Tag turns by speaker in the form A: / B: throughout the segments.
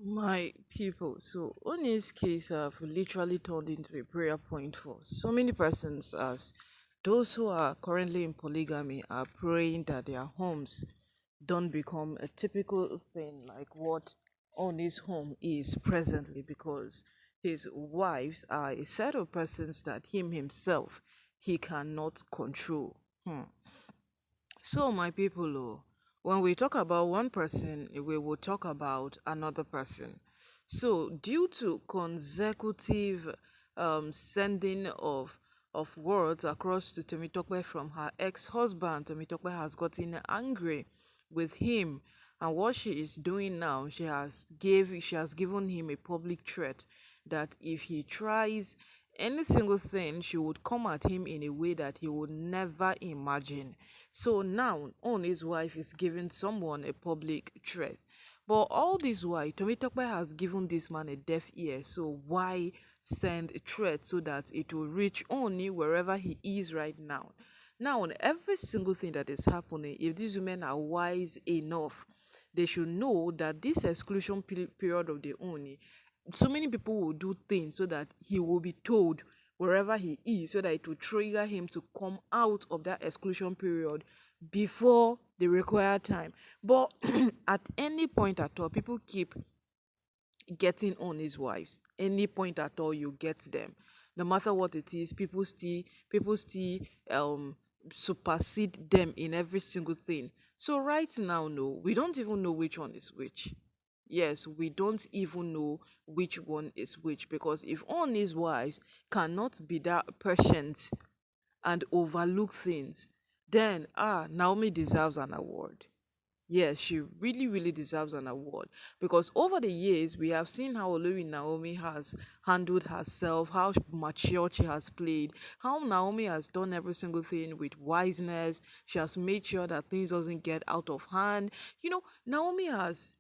A: My people, so Oni's case have literally turned into a prayer point for so many persons, as those who are currently in polygamy are praying that their homes don't become a typical thing like what Oni's home is presently, because his wives are a set of persons that him himself he cannot control. So, my people, when we talk about one person, we will talk about another person. So, due to consecutive sending of words across to Temitope from her ex-husband, Temitope has gotten angry with him, and what she is doing now, she has given him a public threat that if he tries any single thing, she would come at him in a way that he would never imagine. So now, on his wife is giving someone a public threat. But all this while, Tomitope has given this man a deaf ear. So why send a threat so that it will reach only wherever he is right now? Now, on every single thing that is happening, if these women are wise enough, they should know that this exclusion period of the Oni, so many people will do things so that he will be told wherever he is, so that it will trigger him to come out of that exclusion period before the required time. But at any point at all, people keep getting on his wives. Any point at all, you get them. No matter what it is, people still supersede them in every single thing. So right now, no, we don't even know which one is which. Yes, we don't even know which one is which, because if all his wives cannot be that patient and overlook things, then Naomi deserves an award. Yes, she really, really deserves an award, because over the years we have seen how Olori Naomi has handled herself, how mature she has played, how Naomi has done every single thing with wiseness. She has made sure that things doesn't get out of hand. Naomi has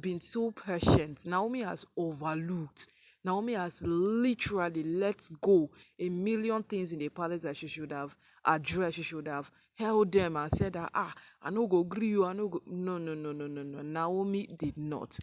A: been so patient. Naomi has overlooked. Naomi has literally let go a million things in the palace that she should have addressed. She should have held them and said that, I no go gree you, I no go. No, no, no, no, no, no. Naomi did not.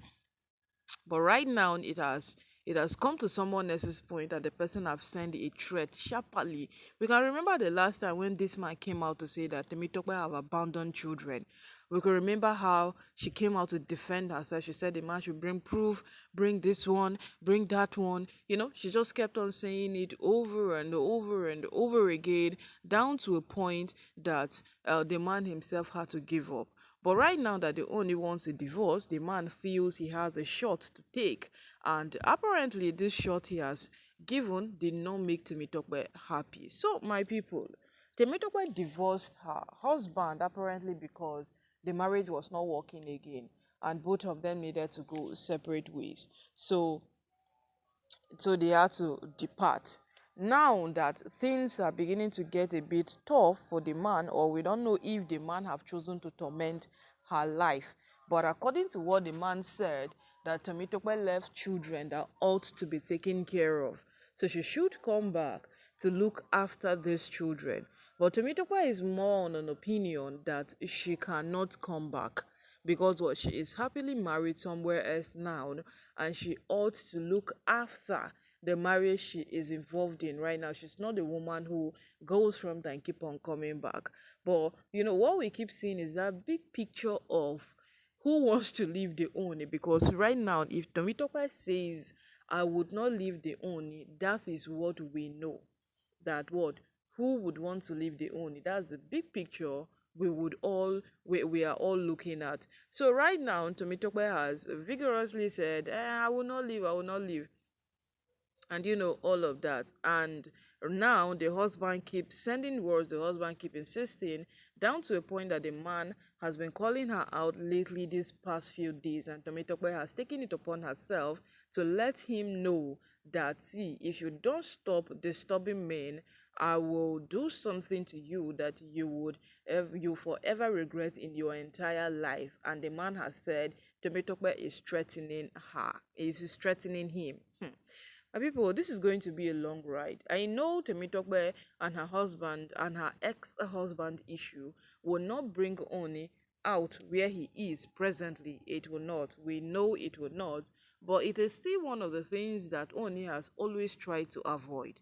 A: But right now, it has come to someone else's point that the person have sent a threat sharply. We can remember the last time when this man came out to say that Temitope have abandoned children. We can remember how she came out to defend herself. She said the man should bring proof, bring this one, bring that one. She just kept on saying it over and over and over again, down to a point that the man himself had to give up. But right now that the only wants a divorce, the man feels he has a shot to take. And apparently this shot he has given did not make Temitope happy. So my people, Temitope divorced her husband apparently because the marriage was not working again, and both of them needed to go separate ways. So they had to depart. Now that things are beginning to get a bit tough for the man, or we don't know if the man have chosen to torment her life, but according to what the man said, that Temitope left children that ought to be taken care of, so she should come back to look after these children. But Temitope is more on an opinion that she cannot come back, because what, she is happily married somewhere else now, and she ought to look after the marriage she is involved in right now. She's not a woman who goes from there and keep on coming back. But what we keep seeing is that big picture of who wants to leave the Oni, because right now if Tomitopa says I would not leave the Oni, that is what we know. That what, who would want to leave the Oni? That's the big picture we are all looking at. So right now Tomitope has vigorously said, I will not leave, I will not leave, and all of that. And now the husband keeps sending words, the husband keep insisting, down to a point that the man has been calling her out lately these past few days, and Tomitope has taken it upon herself to let him know that, see, if you don't stop disturbing men, I will do something to you that you forever regret in your entire life. And the man has said Tomitope is threatening her, is threatening him. My people, this is going to be a long ride. I know Temitope and her husband and her ex-husband issue will not bring Oni out where he is presently, it will not. We know it will not. But it is still one of the things that Oni has always tried to avoid.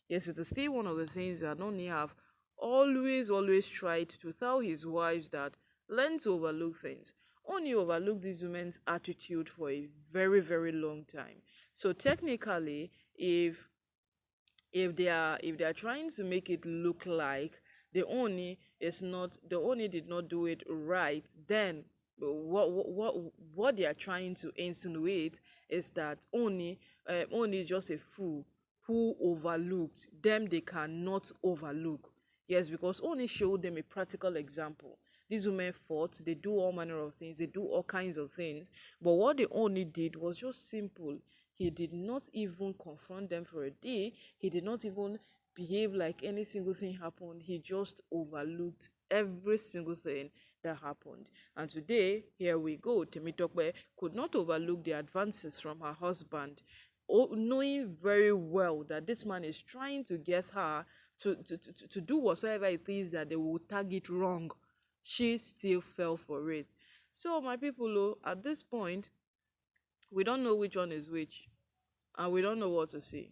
A: Yes, it is still one of the things that Oni have always tried to tell his wives that learn to overlook things. Oni overlooked this woman's attitude for a very long time. So technically, if they are trying to make it look like the Oni did not do it right, then what they are trying to insinuate is that Oni is just a fool who overlooked them. They cannot overlook. Yes, because Oni showed them a practical example. These women fought, they do all manner of things, they do all kinds of things, but what they only did was just simple. He did not even confront them for a day. He did not even behave like any single thing happened. He just overlooked every single thing that happened. And today, here we go. Temitope could not overlook the advances from her husband, knowing very well that this man is trying to get her to do whatsoever it is that they will target wrong. She still fell for it. So, my people, at this point, we don't know which one is which, and we don't know what to say.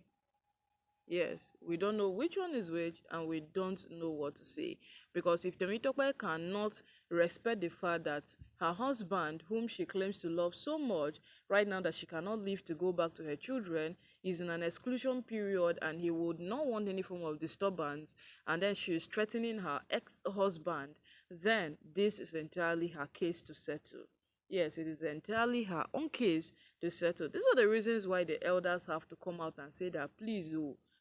A: Yes, we don't know which one is which, and we don't know what to say. Because if Temitope cannot respect the fact that her husband, whom she claims to love so much, right now that she cannot leave to go back to her children, is in an exclusion period and he would not want any form of disturbance, and then she is threatening her ex-husband, then this is entirely her case to settle. Yes, it is entirely her own case to settle. These are the reasons why the elders have to come out and say that, please,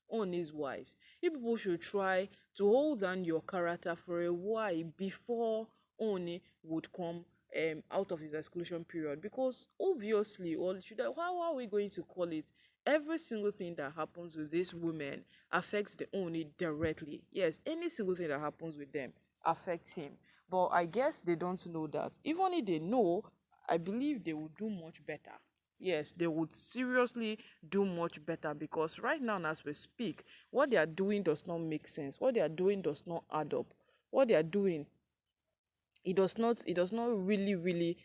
A: on his wives, you people should try to hold down your character for a while before Oni would come out of his exclusion period. Because obviously, or should I, how are we going to call it? Every single thing that happens with this woman affects the Oni directly. Yes, any single thing that happens with them affects him. But I guess they don't know that. Even if they know, I believe they will do much better. Yes, they would seriously do much better, because right now, as we speak, what they are doing does not make sense. What they are doing does not add up. What they are doing, it does not really